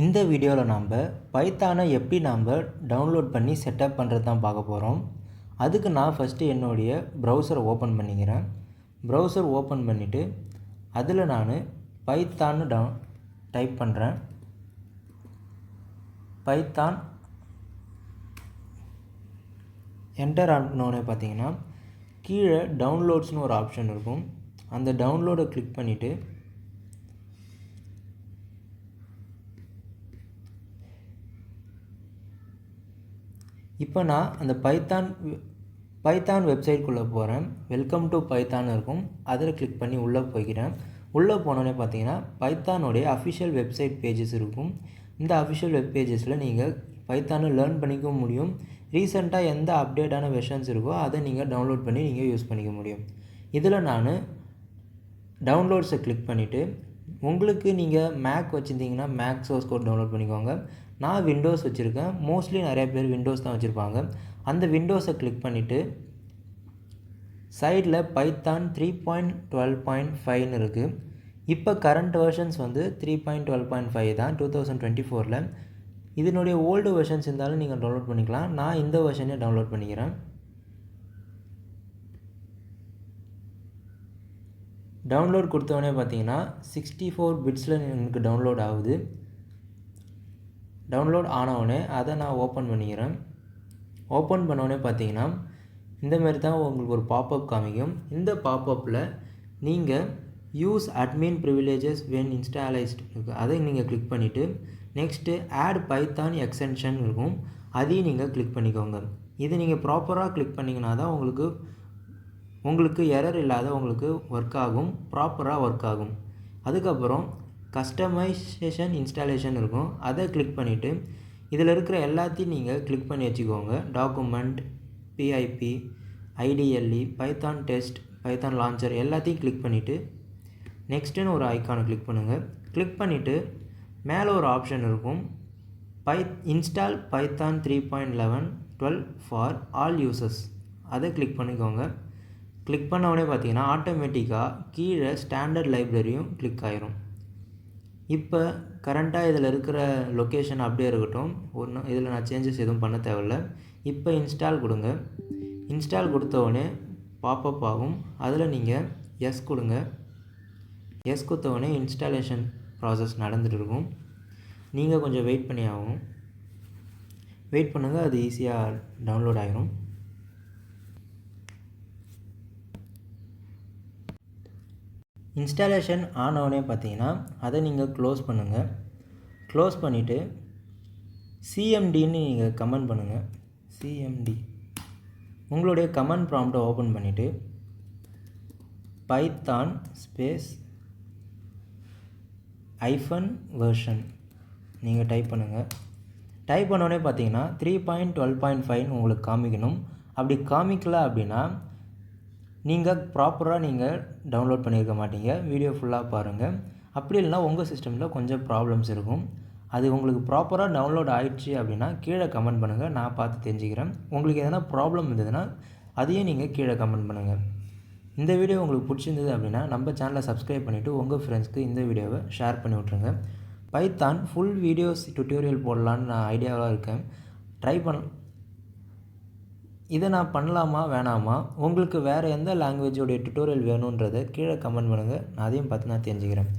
இந்த வீடியோவில் நாம் பைத்தானை எப்படி நாம் டவுன்லோட் பண்ணி செட்டப் பண்ணுறது தான் பார்க்க போகிறோம். அதுக்கு நான் ஃபஸ்ட்டு என்னுடைய ப்ரௌசரை ஓப்பன் பண்ணிக்கிறேன். ப்ரௌசர் ஓப்பன் பண்ணிவிட்டு அதில் நான் பைத்தான்னு டைப் பண்ணுறேன். பைத்தான் என்டர் ஆனோடனே பார்த்தீங்கன்னா கீழே டவுன்லோட்ஸ்னு ஒரு ஆப்ஷன் இருக்கும். அந்த டவுன்லோடை கிளிக் பண்ணிவிட்டு இப்போ நான் அந்த பைத்தான் வெப்சைட்குள்ளே போகிறேன். வெல்கம் டு பைத்தான் இருக்கும், அதில் கிளிக் பண்ணி உள்ளே போய்க்கிறேன். உள்ளே போனோடனே பார்த்தீங்கன்னா பைத்தானுடைய அஃபிஷியல் வெப்சைட் பேஜஸ் இருக்கும். இந்த அஃபிஷியல் வெப் பேஜஸில் நீங்கள் பைத்தானை லேர்ன் பண்ணிக்க முடியும். ரீசெண்டாக எந்த அப்டேட்டான வெர்ஷன்ஸ் இருக்கோ அதை நீங்கள் டவுன்லோட் பண்ணி நீங்கள் யூஸ் பண்ணிக்க முடியும். இதில் நான் டவுன்லோட்ஸை கிளிக் பண்ணிவிட்டு உங்களுக்கு நீங்கள் மேக் வச்சுருந்தீங்கன்னா மேக் சோர்ஸ் கோட் டவுன்லோட் பண்ணிக்கோங்க. நான் விண்டோஸ் வச்சுருக்கேன். மோஸ்ட்லி நிறைய பேர் விண்டோஸ் தான் வச்சுருப்பாங்க. அந்த விண்டோஸை கிளிக் பண்ணிவிட்டு சைடில் பைத்தான் 3.12.5ன்னு இருக்குது. இப்போ கரண்ட் வெர்ஷன்ஸ் வந்து 3.12.5 தான் 2024. இதனுடைய ஓல்டு வெர்ஷன்ஸ் இருந்தாலும் நீங்கள் டவுன்லோட் பண்ணிக்கலாம். நான் இந்த வெர்ஷனே டவுன்லோட் பண்ணிக்கிறேன். டவுன்லோட் கொடுத்தவொடனே பார்த்தீங்கன்னா 64 பிட்ஸில் எனக்கு டவுன்லோட் ஆகுது. டவுன்லோட் ஆனவுடனே அதை நான் ஓப்பன் பண்ணிக்கிறேன். ஓப்பன் பண்ணவுடனே பார்த்தீங்கன்னா இந்தமாரி தான் உங்களுக்கு ஒரு பாப்அப் காமிக்கும். இந்த பாப்அப்பில் நீங்கள் யூஸ் அட்மின் ப்ரிவிலேஜஸ் வென் இன்ஸ்டாலைஸ்ட் இருக்குது, அதை நீங்கள் கிளிக் பண்ணிவிட்டு நெக்ஸ்ட்டு ஆட் பைத்தான் எக்ஸ்டென்ஷன் இருக்கும், அதையும் நீங்கள் கிளிக் பண்ணிக்கோங்க. இது நீங்கள் ப்ராப்பராக கிளிக் பண்ணிங்கன்னா தான் உங்களுக்கு எரர் இல்லாத உங்களுக்கு ஒர்க் ஆகும், ப்ராப்பராக ஒர்க் ஆகும். அதுக்கப்புறம் கஸ்டமைசேஷன் இன்ஸ்டாலேஷன் இருக்கும், அதை கிளிக் பண்ணிவிட்டு இதில் இருக்கிற எல்லாத்தையும் நீங்கள் கிளிக் பண்ணி வச்சுக்கோங்க. Document, PIB, IDLE, Python test, Python launcher எல்லாத்தையும் கிளிக் பண்ணிவிட்டு நெக்ஸ்ட்டுன்னு ஒரு ஐக்கானை கிளிக் பண்ணுங்கள். கிளிக் பண்ணிவிட்டு மேலே ஒரு ஆப்ஷன் இருக்கும், install Python 3.11.12 for all users, அதை கிளிக் பண்ணிக்கோங்க. கிளிக் பண்ண உடனே பார்த்தீங்கன்னா ஆட்டோமேட்டிக்காக கீழே ஸ்டாண்டர்ட் லைப்ரரியும் கிளிக் ஆயிரும். இப்போ கரண்ட்டாக இதில் இருக்கிற லொக்கேஷன் அப்படியே இருக்கட்டும், இதில் நான் சேஞ்சஸ் எதுவும் பண்ண தேவையில்லை. இப்போ இன்ஸ்டால் கொடுங்க. இன்ஸ்டால் கொடுத்தவொடனே பாப்அப் ஆகும், அதில் நீங்கள் எஸ் கொடுங்க. எஸ் கொடுத்தவொடனே இன்ஸ்டாலேஷன் ப்ராசஸ் நடந்துகிட்டு இருக்கும். நீங்கள் கொஞ்சம் வெயிட் பண்ணி ஆகும். வெயிட் பண்ணுங்கள், அது ஈஸியாக டவுன்லோட் ஆகிரும். இன்ஸ்டாலேஷன் ஆனவுடனே பார்த்தீங்கன்னா அதை நீங்கள் க்ளோஸ் பண்ணுங்கள். க்ளோஸ் பண்ணிவிட்டு சிஎம்டின்னு நீங்கள் கமெண்ட் பண்ணுங்கள். சிஎம்டி உங்களுடைய கமெண்ட் ப்ராம்ப்டை ஓப்பன் பண்ணிவிட்டு பைத்தான் ஸ்பேஸ் -version நீங்கள் டைப் பண்ணுங்கள். டைப் பண்ணோடனே பார்த்தீங்கன்னா 3.12.5 உங்களுக்கு காமிக்கணும். அப்படி காமிக்கல அப்படின்னா நீங்கள் ப்ராப்பராக நீங்கள் டவுன்லோட் பண்ணியிருக்க மாட்டீங்க. வீடியோ ஃபுல்லாக பாருங்கள். அப்படி இல்லைனா உங்கள் சிஸ்டமில் கொஞ்சம் ப்ராப்ளம்ஸ் இருக்கும். அது உங்களுக்கு ப்ராப்பராக டவுன்லோட் ஆகிடுச்சு அப்படின்னா கீழே கமெண்ட் பண்ணுங்கள், நான் பார்த்து தெரிஞ்சுக்கிறேன். உங்களுக்கு எதனா ப்ராப்ளம் இருந்ததுன்னா அதையும் நீங்கள் கீழே கமெண்ட் பண்ணுங்கள். இந்த வீடியோ உங்களுக்கு பிடிச்சிருந்தது அப்படின்னா நம்ம சேனலை சப்ஸ்கிரைப் பண்ணிவிட்டு உங்கள் ஃப்ரெண்ட்ஸ்க்கு இந்த வீடியோவை ஷேர் பண்ணி விட்ருங்க. பைத்தான் ஃபுல் வீடியோஸ் டுட்டோரியல் போடலான்னு நான் ஐடியாவாக இருக்கேன். இதை நான் பண்ணலாமா வேணாமா, உங்களுக்கு வேறு எந்த லாங்குவேஜோடைய டுட்டோரியல் வேணுன்றதை கீழே கமெண்ட் பண்ணுங்கள். நான் அதையும் பார்த்து நான் தெரிஞ்சுக்கிறேன்.